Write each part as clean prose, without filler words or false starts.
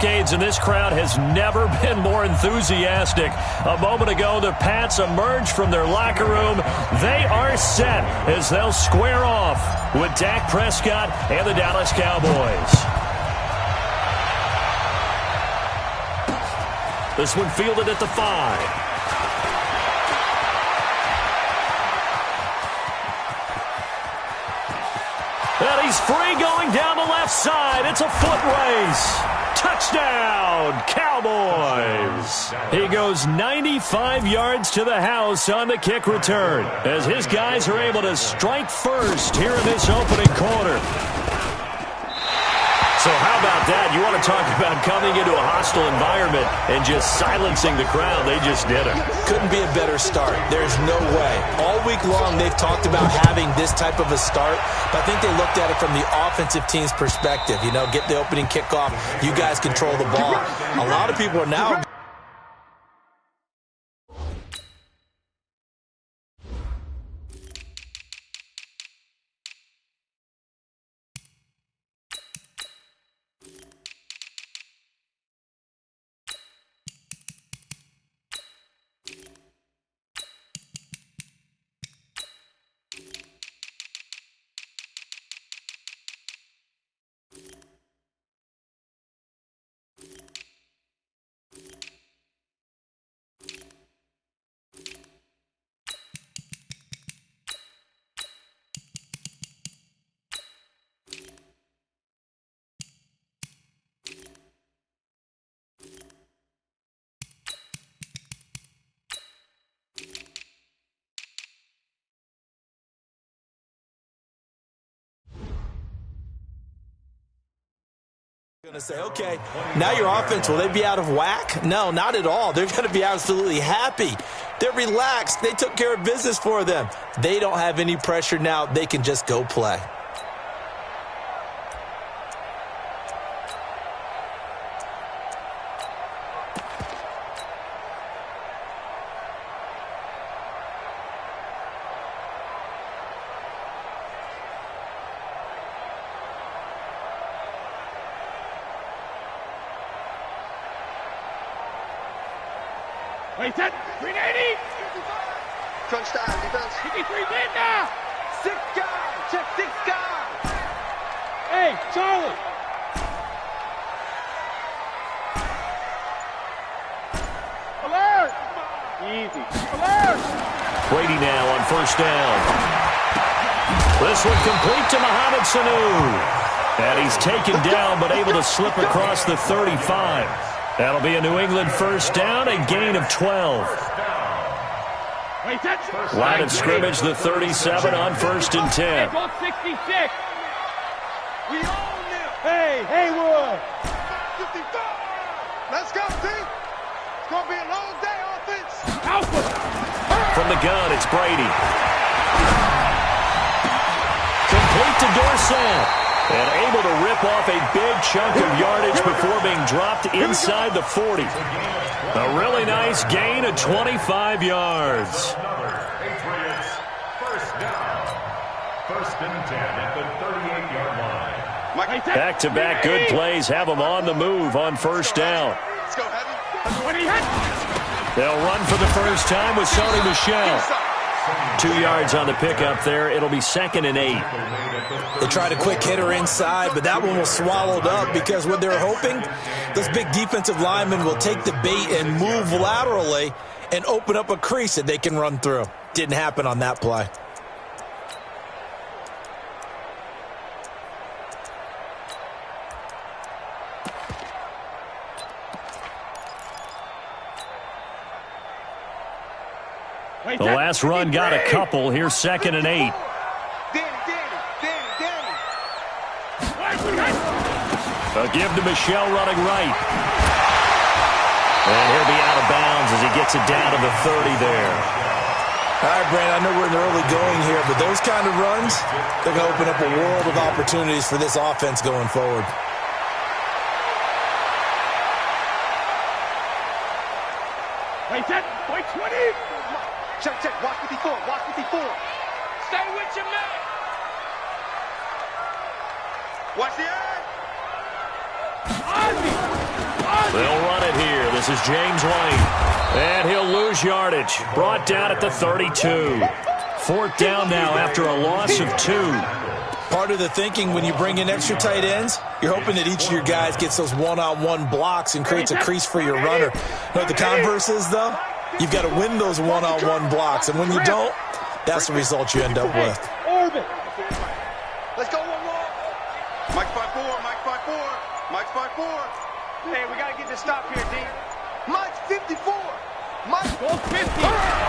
decades, and this crowd has never been more enthusiastic. A moment ago, the Pats emerged from their locker room. They are set as they'll square off with Dak Prescott and the Dallas Cowboys. This one fielded at the 5. And he's free going down the left side. It's a foot race. Touchdown, Cowboys. He goes 95 yards to the house on the kick return as his guys are able to strike first here in this opening quarter. So how about that? You want to talk about coming into a hostile environment and just silencing the crowd. They just did it. Couldn't be a better start. There's no way. All week long they've talked about having this type of a start, but I think they looked at it from the offensive team's perspective. You know, get the opening kickoff. You guys control the ball. A lot of people are now... Going to say, okay, now your offense, will they be out of whack? No, not at all. They're going to be absolutely happy. They're relaxed. They took care of business for them. They don't have any pressure now. They can just go play. Wait, set. 380. Crunch time, defense. 53 in now. 6 guys. Check 6 guys. Hey, Charlie. Alert. Easy. Alert. Brady now on first down. This one complete to Mohamed Sanu. And he's taken down but able to slip across the 35. That'll be a New England first down, a gain of 12. Line of scrimmage, the 37 on first and 10. 66. We own them. Hey, Haywood. 55. Let's go, team. It's going to be a long day, offense. Alpha. From the gun, it's Brady. Complete to Dorsett. And able to rip off a big chunk of yardage before being dropped inside the 40. A really nice gain of 25 yards. Patriots, first down. First and 10 at the 38-yard line. Back-to-back good plays have them on the move on first down. Let's go, Heavy. They'll run for the first time with Sony Michel. 2 yards on the pickup there. It'll be 2nd and 8. They tried a quick hitter inside, but that one was swallowed up because what they're hoping, those big defensive linemen will take the bait and move laterally and open up a crease that they can run through. Didn't happen on that play. The last run got a couple. Here's 2nd and 8. A give to Michel running right. And he'll be out of bounds as he gets it down to the 30 there. All right, Brandon, I know we're in the early going here, but those kind of runs, they're going to open up a world of opportunities for this offense going forward. Wait, set. Wait, 20. Check, check. Watch 54. Watch 54. Stay with your man. Watch the eye. Ozzy. This is James White. And he'll lose yardage. Brought down at the 32. Fourth down now after a loss of 2. Part of the thinking when you bring in extra tight ends, you're hoping that each of your guys gets those one-on-one blocks and creates a crease for your runner. You know what the converse is, though? You've got to win those one-on-one blocks, and when you don't, that's the result you end up with. Let's go one more. Mike 5-4, Mike 5-4, Mike 5-4. Hey, we got to get this stop here, D. Mike 54. Mike 50.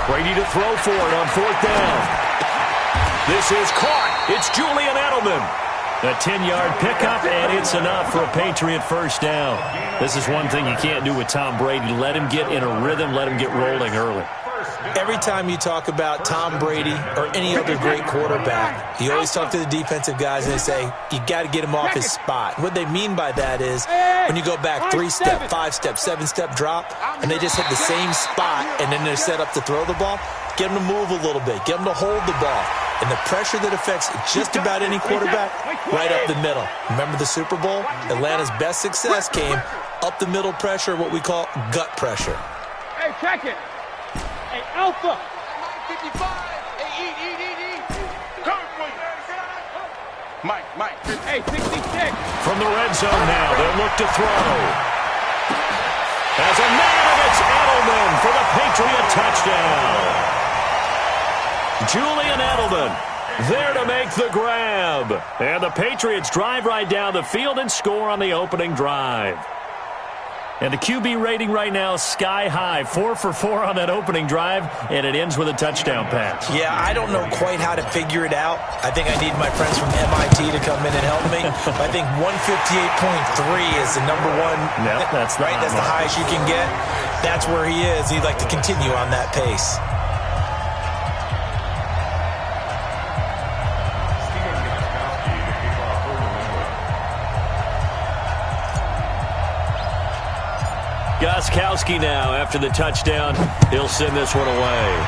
Brady to throw for it on fourth down. This is caught. It's Julian Edelman. A 10-yard pickup, and it's enough for a Patriot first down. This is one thing you can't do with Tom Brady. Let him get in a rhythm. Let him get rolling early. Every time you talk about Tom Brady or any other great quarterback, you always talk to the defensive guys and they say, you got to get him off his spot. What they mean by that is when you go back 3-step, 5-step, 7-step drop, and they just hit the same spot and then they're set up to throw the ball, get them to move a little bit, get them to hold the ball. And the pressure that affects just about any quarterback, right up the middle. Remember the Super Bowl? Atlanta's best success came up the middle pressure, what we call gut pressure. Hey, check it. Hey, Alpha. 55. Hey, eat. Mike. Hey, 66. From the red zone now, they'll look to throw. As a man, it's Edelman for the Patriot touchdown. Julian Edelman there to make the grab. And the Patriots drive right down the field and score on the opening drive. And the QB rating right now is sky high. 4 for 4 on that opening drive, and it ends with a touchdown pass. Yeah, I don't know quite how to figure it out. I think I need my friends from MIT to come in and help me. But I think 158.3 is the number one. Yep, that's right. That's the highest you can get. That's where he is. He'd like to continue on that pace. Gostkowski now after the touchdown. He'll send this one away.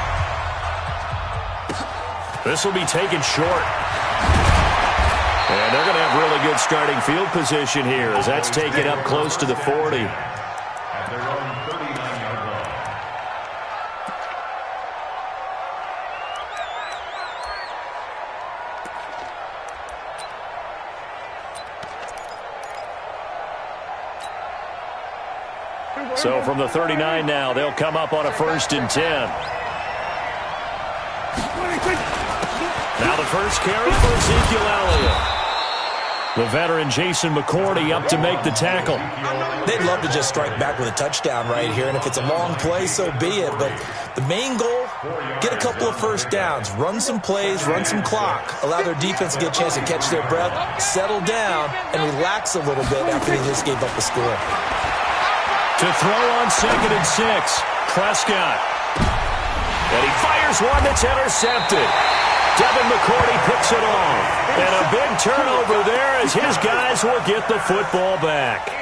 This will be taken short. And they're going to have really good starting field position here as that's taken up close to the 40. At their own 39-yard line. So from the 39 now, they'll come up on a 1st and 10. Now the first carry for Ezekiel Elliott. The veteran Jason McCourty up to make the tackle. They'd love to just strike back with a touchdown right here, and if it's a long play, so be it. But the main goal, get a couple of first downs, run some plays, run some clock, allow their defense to get a chance to catch their breath, settle down, and relax a little bit after they just gave up a score. To throw on 2nd and 6, Prescott. And he fires one that's intercepted. Devin McCourty picks it off. And a big turnover there as his guys will get the football back.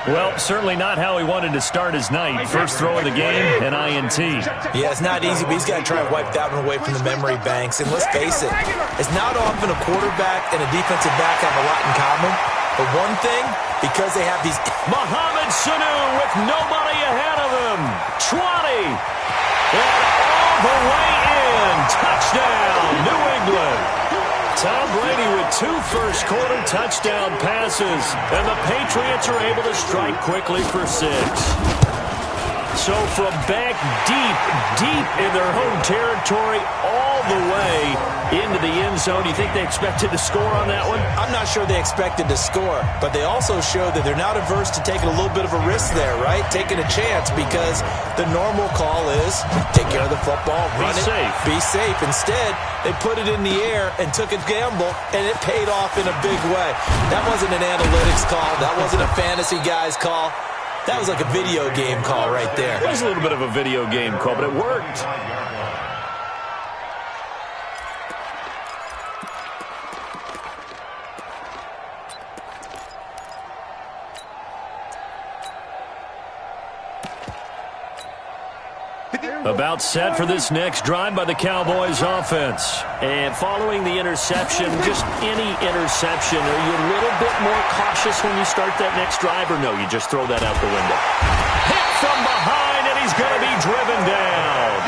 Well, certainly not how he wanted to start his night. First throw of the game, an INT. Yeah, it's not easy, but he's got to try and wipe that one away from the memory banks. And let's face it, it's not often a quarterback and a defensive back have a lot in common. But one thing, because they have these... Mohamed Sanu with nobody ahead of him. 20. And all the way in. Touchdown, New England. Tom Brady with 2 first-quarter touchdown passes. And the Patriots are able to strike quickly for 6. So from back deep in their home territory all the way into the end zone, you think they expected to score on that one? I'm not sure they expected to score, but they also showed that they're not averse to taking a little bit of a risk there, right? Taking a chance because the normal call is take care of the football, run it, be safe. Instead, they put it in the air and took a gamble, and it paid off in a big way. That wasn't an analytics call. That wasn't a fantasy guy's call. That was like a video game call right there. It was a little bit of a video game call, but it worked. About set for this next drive by the Cowboys offense. And following the interception, just any interception, are you a little bit more cautious when you start that next drive, or no, you just throw that out the window? Hit from behind, and he's going to be driven down.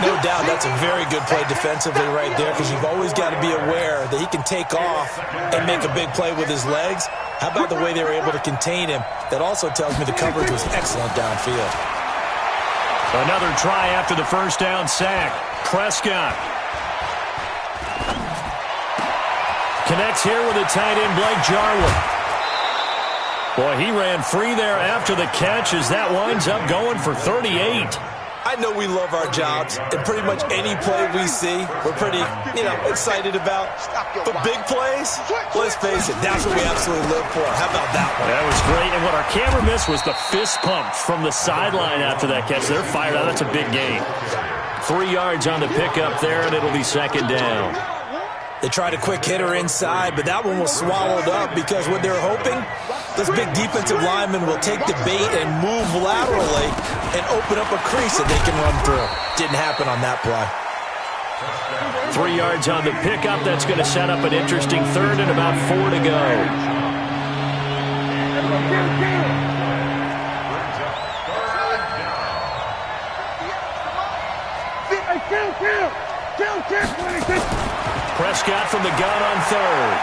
No doubt that's a very good play defensively right there, because you've always got to be aware that he can take off and make a big play with his legs. How about the way they were able to contain him? That also tells me the coverage was excellent downfield. Another try after the first down sack. Prescott connects here with a tight end, Blake Jarwin. Boy, he ran free there after the catch as that winds up going for 38. I know we love our jobs, and pretty much any play we see, we're pretty, excited about. But big plays, let's face it, that's what we absolutely live for. How about that one? That was great, and what our camera missed was the fist pump from the sideline after that catch. They're fired out. That's a big gain. 3 yards on the pickup there, and it'll be second down. They tried a quick hitter inside, but that one was swallowed up because what they're hoping, this big defensive lineman will take the bait and move laterally and open up a crease that they can run through. Didn't happen on that play. 3 yards on the pickup. That's going to set up an interesting third and about 4 to go. Prescott from the gun on third.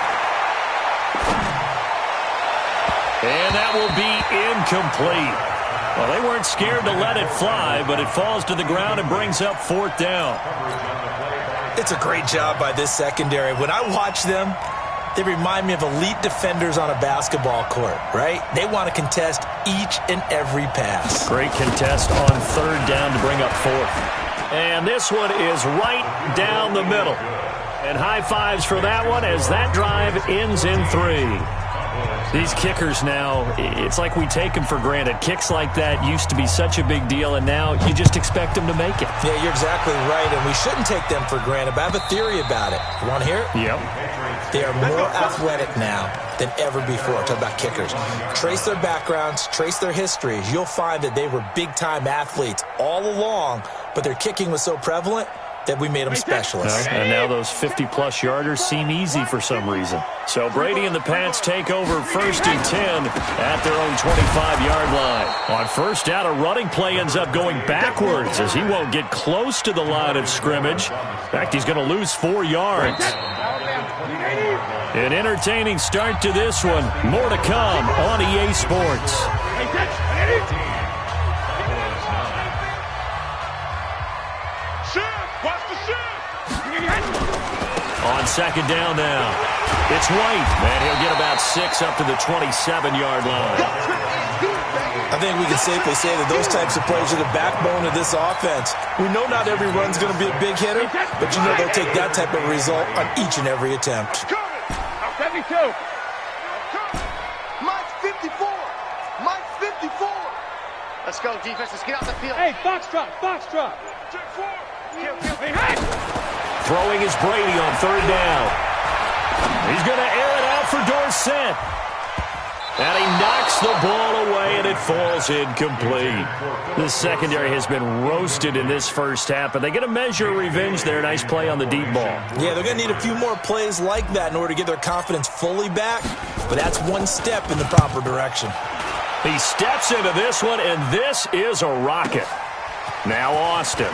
And that will be incomplete. Well, they weren't scared to let it fly, but it falls to the ground and brings up fourth down. It's a great job by this secondary. When I watch them, they remind me of elite defenders on a basketball court, right? They want to contest each and every pass. Great contest on third down to bring up fourth. And this one is right down the middle. And high fives for that one as that drive ends in 3. These kickers now, it's like we take them for granted. Kicks like that used to be such a big deal, and now you just expect them to make it. Yeah, you're exactly right, and we shouldn't take them for granted, but I have a theory about it. You want to hear it? Yep. They are more athletic now than ever before. Talk about kickers. Trace their backgrounds, trace their histories. You'll find that they were big-time athletes all along, but their kicking was so prevalent that we made them specialists. And now those 50-plus yarders seem easy for some reason. So Brady and the Pats take over 1st and 10 at their own 25-yard line. On first down, a running play ends up going backwards as he won't get close to the line of scrimmage. In fact, he's going to lose 4 yards. An entertaining start to this one. More to come on EA Sports. On second down now, it's White, and he'll get about 6 up to the 27-yard line. I think we can safely say that those types of plays are the backbone of this offense. We know not every run's going to be a big hitter, but you know they'll take that type of result on each and every attempt. 72. Mike's 54. Mike's 54. Let's go, defense. Let's get out the field. Hey, box drop, box drop. Hey, Throwing is Brady on third down. He's going to air it out for Dorsett. And he knocks the ball away, and it falls incomplete. The secondary has been roasted in this first half, but they get a measure of revenge there. Nice play on the deep ball. Yeah, they're going to need a few more plays like that in order to get their confidence fully back, but that's one step in the proper direction. He steps into this one, and this is a rocket. Now Austin.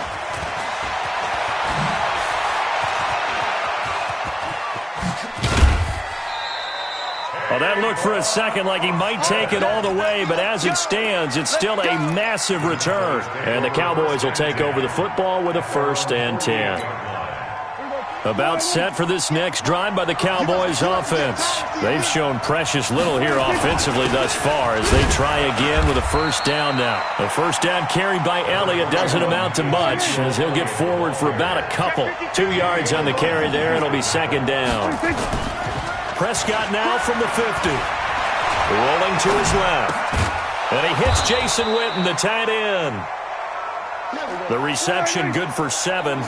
Well, that looked for a second like he might take it all the way, but as it stands, it's still a massive return. And the Cowboys will take over the football with a 1st and 10. About set for this next drive by the Cowboys offense. They've shown precious little here offensively thus far as they try again with a first down now. The first down carried by Elliott doesn't amount to much as he'll get forward for about a couple. 2 yards on the carry there. It'll be second down. Prescott now from the 50. Rolling to his left. And he hits Jason Witten, the tight end. The reception good for 7.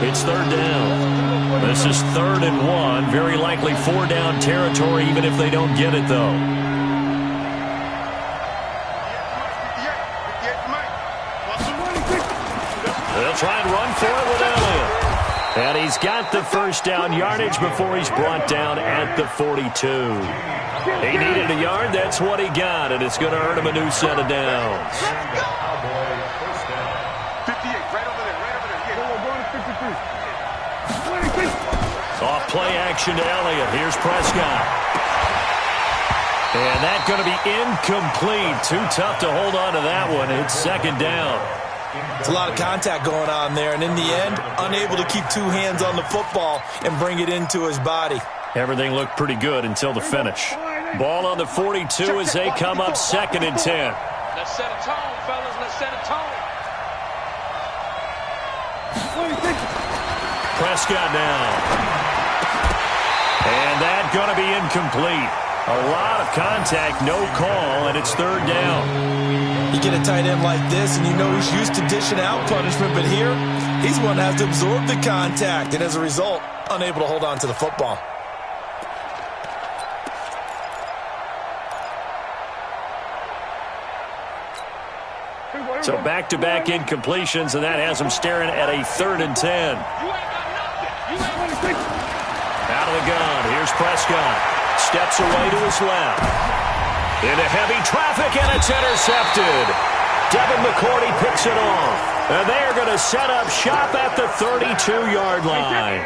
It's third down. This is 3rd and 1. Very likely 4-down territory even if they don't get it, though. They'll try and run for it with Elliott. And he's got the first down yardage before he's brought down at the 42. He needed a yard. That's what he got, and it's going to earn him a new set of downs. 58, right over there, right over there. Off play action to Elliott. Here's Prescott. And that's going to be incomplete. Too tough to hold on to that one. It's second down. It's a lot of contact going on there, and in the end, unable to keep two hands on the football and bring it into his body. Everything looked pretty good until the finish. Ball on the 42 as they come up 2nd and 10. Let's set a tone, fellas. Let's set a tone. Prescott now. And that's going to be incomplete. A lot of contact, no call, and it's third down. You get a tight end like this, and you know he's used to dishing out punishment, but here, he's one that has to absorb the contact, and as a result, unable to hold on to the football. So back-to-back incompletions, and that has him staring at a 3rd and 10. Out of the gun, here's Prescott. Steps away to his left. Into heavy traffic, and it's intercepted. Devin McCourty picks it off. And they are going to set up shop at the 32-yard line.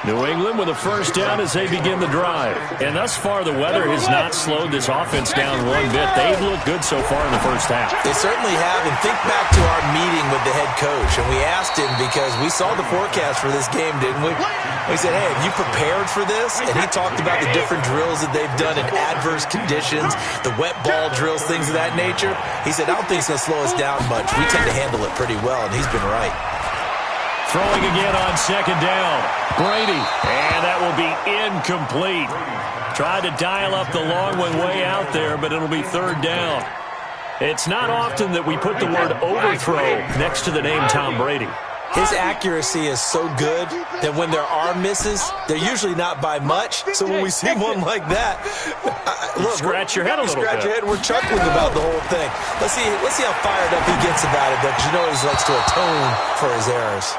New England with a first down as they begin the drive. And thus far, the weather has not slowed this offense down one bit. They've looked good so far in the first half. They certainly have, and think back to our meeting with the head coach, and we asked him because we saw the forecast for this game, didn't we? We said, hey, have you prepared for this? And he talked about the different drills that they've done in adverse conditions, the wet ball drills, things of that nature. He said, I don't think it's going to slow us down much. We tend to handle it pretty well, and he's been right. Throwing again on second down. Brady. And that will be incomplete. Tried to dial up the long one way out there, but it'll be third down. It's not often that we put the word overthrow next to the name Tom Brady. His accuracy is so good that when there are misses, they're usually not by much. So when we see one like that, look, scratch your head a little bit. Scratch your head. We're chuckling about the whole thing. Let's see how fired up he gets about it, because you know he likes to atone for his errors.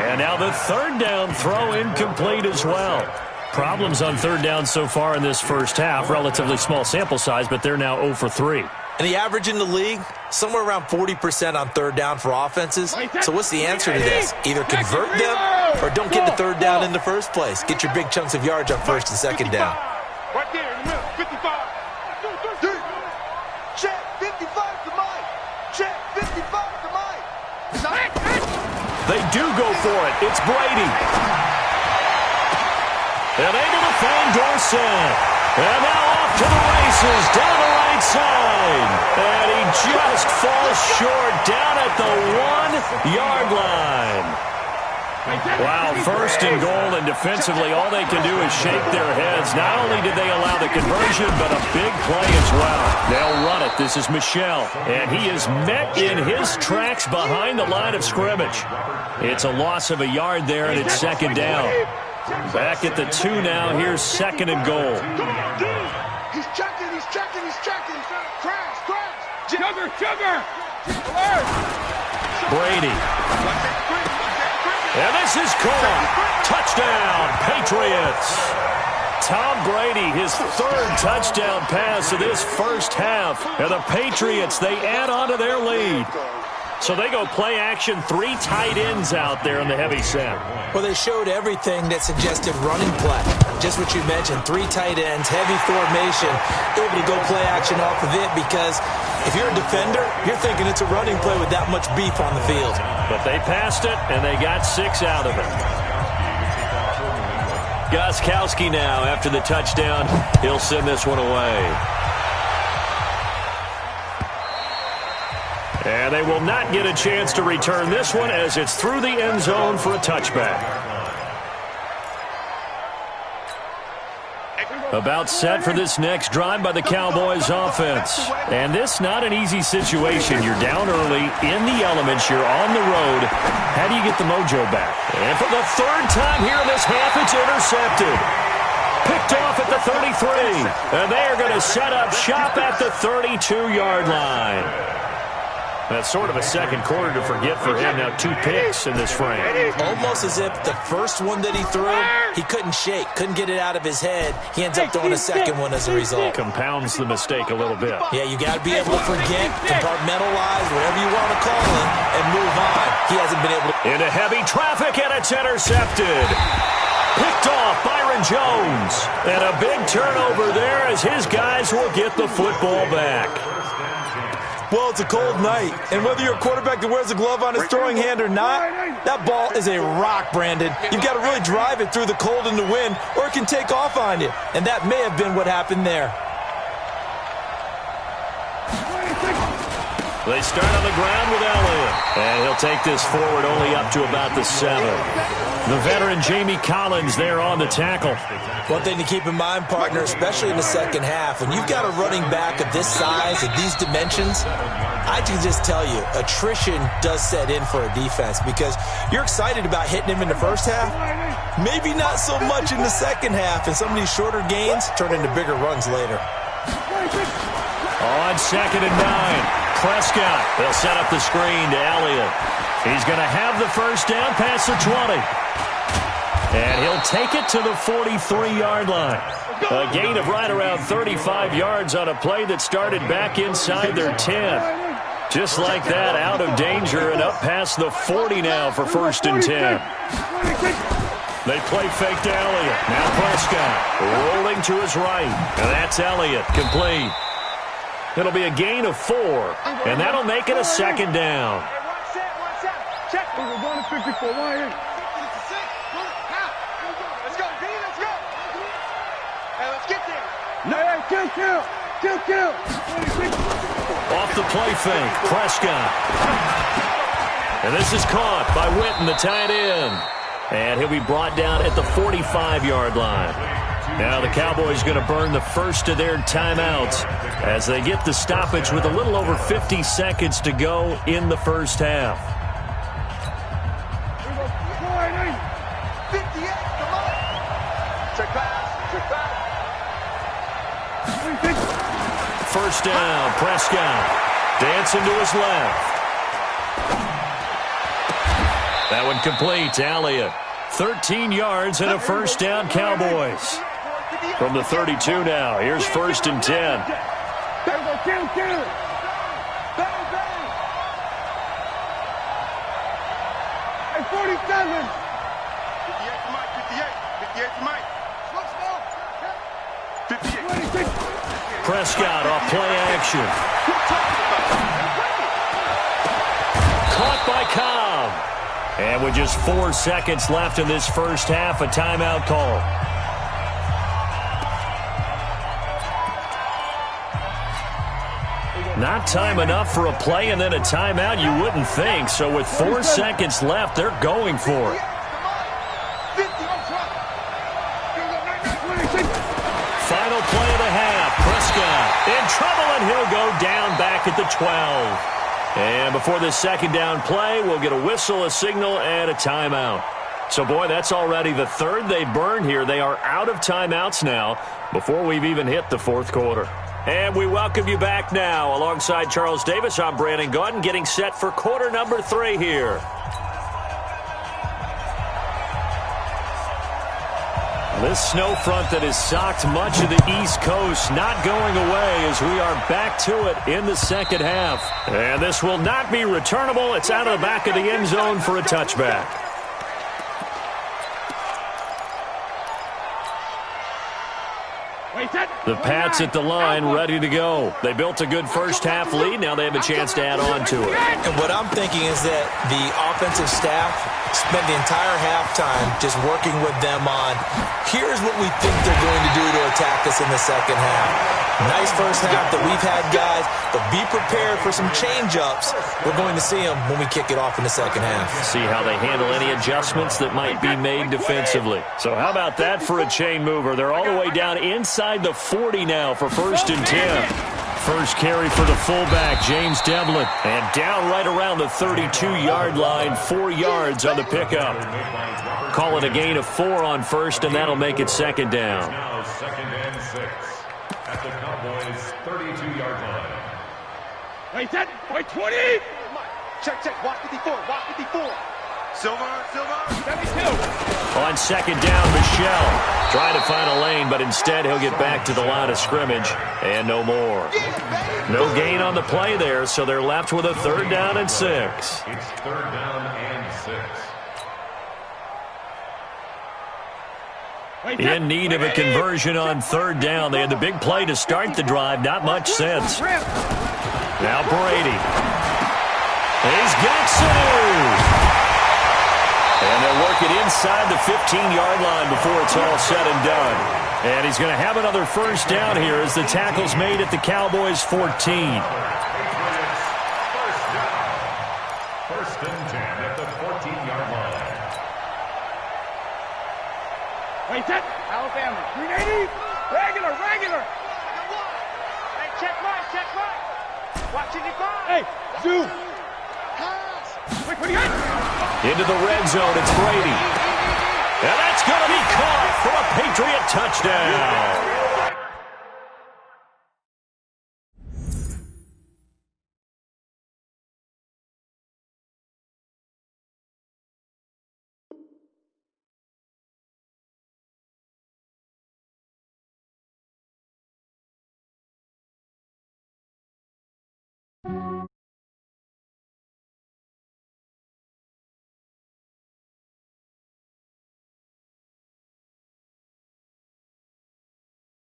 And now the third down throw incomplete as well. Problems on third down so far in this first half. Relatively small sample size, but they're now 0 for 3. And the average in the league, somewhere around 40% on third down for offenses. So what's the answer to this? Either convert them or don't get the third down in the first place. Get your big chunks of yards on first and second down. Right there in the middle, 55. Check 55 to Mike. Check 55 to Mike. They do go for it. It's Brady. And able to find Dorsett. And now off to the races down the right side. And he just falls short down at the 1-yard line. Wow, first and goal, and defensively all they can do is shake their heads. Not only did they allow the conversion, but a big play as well. They'll run it. This is Michel, and he is met in his tracks behind the line of scrimmage. It's a loss of a yard there, and it's second down. Back at the 2 now. Here's second and goal. He's checking. Crash. Sugar. Brady. And this is caught. Touchdown, Patriots. Tom Brady, his third touchdown pass of this first half. And the Patriots, they add on to their lead. So they go play action, 3 tight ends out there in the heavy set. Well, they showed everything that suggested running play. Just what you mentioned, 3 tight ends, heavy formation, able to go play action off of it, because if you're a defender, you're thinking it's a running play with that much beef on the field. But they passed it, and they got 6 out of it. Gostkowski now, after the touchdown, he'll send this one away. And they will not get a chance to return this one as it's through the end zone for a touchback. About set for this next drive by the Cowboys offense. And this not an easy situation. You're down early, in the elements, you're on the road. How do you get the mojo back? And for the third time here in this half, it's intercepted. Picked off at the 33. And they are going to set up shop at the 32-yard line. That's sort of a second quarter to forget for him. Now 2 picks in this frame. Almost as if the first one that he threw, he couldn't shake, couldn't get it out of his head. He ends up throwing a second one as a result. Compounds the mistake a little bit. Yeah, you got to be able to forget, compartmentalize, whatever you want to call it, and move on. He hasn't been able to. Into heavy traffic, and it's intercepted. Picked off Byron Jones. And a big turnover there as his guys will get the football back. Well, it's a cold night, and whether you're a quarterback that wears a glove on his throwing hand or not, that ball is a rock, Brandon. You've got to really drive it through the cold and the wind, or it can take off on you. And that may have been what happened there. They start on the ground with Elliott. And he'll take this forward only up to about the 7. The veteran Jamie Collins there on the tackle. One thing to keep in mind, partner, especially in the second half, when you've got a running back of this size and these dimensions, I can just tell you, attrition does set in for a defense because you're excited about hitting him in the first half, maybe not so much in the second half, and some of these shorter gains turn into bigger runs later. On 2nd and 9. Prescott, they'll set up the screen to Elliott. He's going to have the first down past the 20. And he'll take it to the 43-yard line. A gain of right around 35 yards on a play that started back inside their 10. Just like that, out of danger and up past the 40 now for 1st and 10. They play fake to Elliott. Now Prescott rolling to his right. And that's Elliott, complete. It'll be a gain of 4, and that'll make it a 2nd down. Check. We're going to 54. Let's go, D. Let's go. Hey, let's get there. Kill. Off the play fake, Prescott. And this is caught by Witten, the tight end. And he'll be brought down at the 45-yard line. Now the Cowboys going to burn the first of their timeouts as they get the stoppage with a little over 50 seconds to go in the first half. 58, come on. Check pass. First down, Prescott. Dancing to his left. That one complete to Elliott. 13 yards and a first down, Cowboys. From the 32 now, here's 1st and 10. Kill. Bang. 47. 58 to Mike. 58 to Mike. Slow. 58. Prescott off play action. Caught by Cobb. And with just 4 seconds left in this first half, a timeout call. Not time enough for a play and then a timeout, you wouldn't think. So with 4 seconds left, they're going for it. Final play of the half. Prescott in trouble, and he'll go down back at the 12. And before this second down play, we'll get a whistle, a signal, and a timeout. So, boy, that's already the 3rd they burned here. They are out of timeouts now before we've even hit the 4th quarter. And we welcome you back now. Alongside Charles Davis, I'm Brandon Gaudin, getting set for quarter number 3 here. This snow front that has socked much of the East Coast not going away as we are back to it in the second half. And this will not be returnable. It's out of the back of the end zone for a touchback. The Pats at the line, ready to go. They built a good first half lead. Now they have a chance to add on to it. And what I'm thinking is that the offensive staff spent the entire halftime just working with them on, here's what we think they're going to do to attack us in the second half. Nice first half that we've had, guys, but be prepared for some change-ups. We're going to see them when we kick it off in the second half. See how they handle any adjustments that might be made defensively. So how about that for a chain mover? They're all the way down inside the 40 now for 1st and 10. First carry for the fullback, James Devlin. And down right around the 32-yard line, 4 yards on the pickup. Call it a gain of 4 on 1st, and that'll make it 2nd down. Now 2nd and 6 at the Cowboys' 32-yard line. Wait, 20. Check. Watch 54. Watch 54. Silver. 72. On second down, Michelle trying to find a lane, but instead he'll get back to the line of scrimmage and no more. No gain on the play there, so they're left with a 3rd down and 6. It's 3rd down and 6. In need of a conversion on 3rd down. They had the big play to start the drive. Not much sense. Now Brady. He's got Sanu. And they'll work it inside the 15-yard line before it's all said and done. And he's going to have another 1st down here as the tackle's made at the Cowboys 14. First and 10 at the 14-yard line. Wait, set. Alabama. 380. Regular. Hey, check right. Watch 55. Hey, zoom. Quick, what do you got? Into the red zone, it's Brady. And that's going to be caught for a Patriot touchdown.